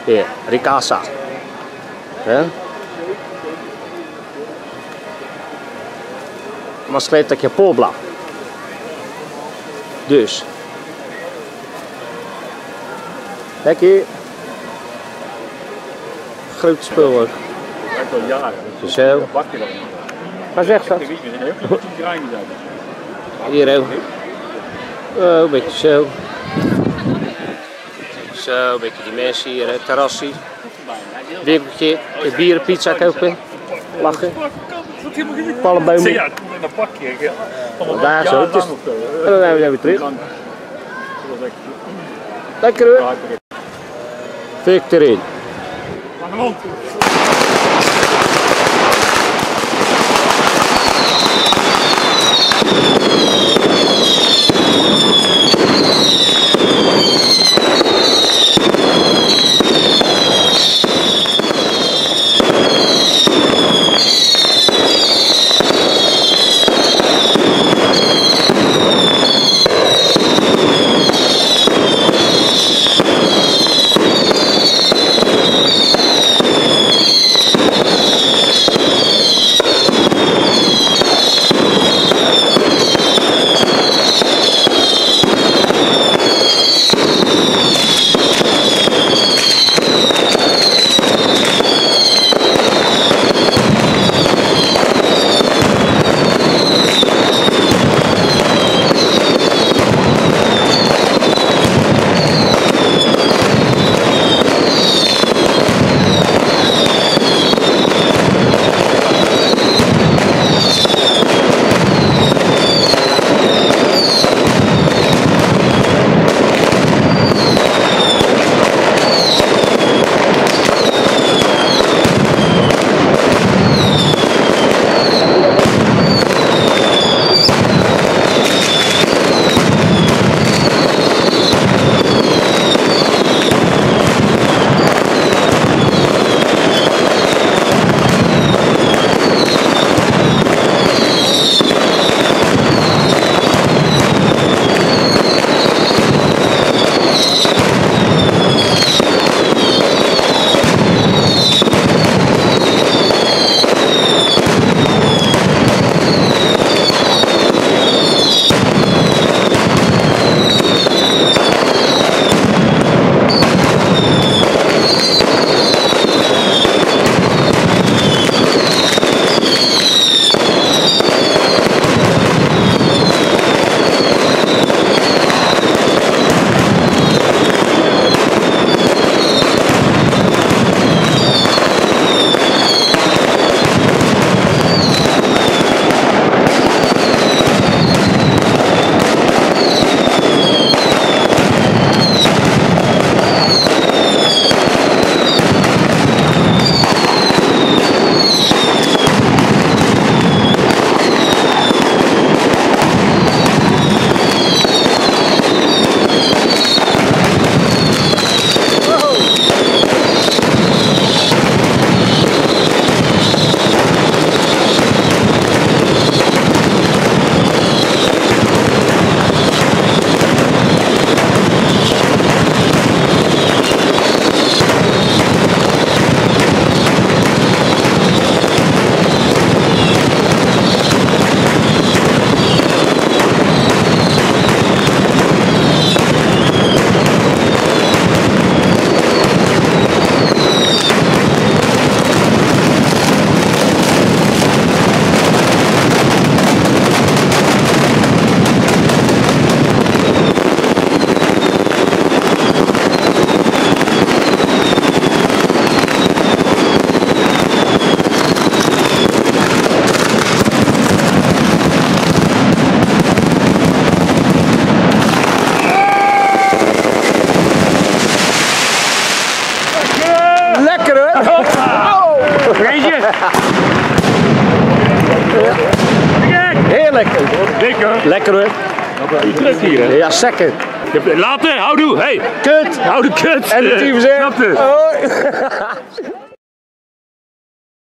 Hier, ricassa. Ja. Maar schrijft dat je Pobla. Dus. Kijk hier. Groot spul ook. Zo. Ga weg zo. Hier ook. Oh, een beetje zo. Zo, een beetje die mensen hier, het terrasje. Winkeltje, de bierenpizza kopen. Lachen. Palmbomen. Ja, dan pak je. Daar zo. En dan zijn we weer terug. Lekker hoor. Fik erin. Heerlijk. Lekker hoor. Druk hier, hè? Ja, zeker. Later, houdoe. Hey. Kut. Houdoe, kut. En de team zegt. Snap je? Hoi.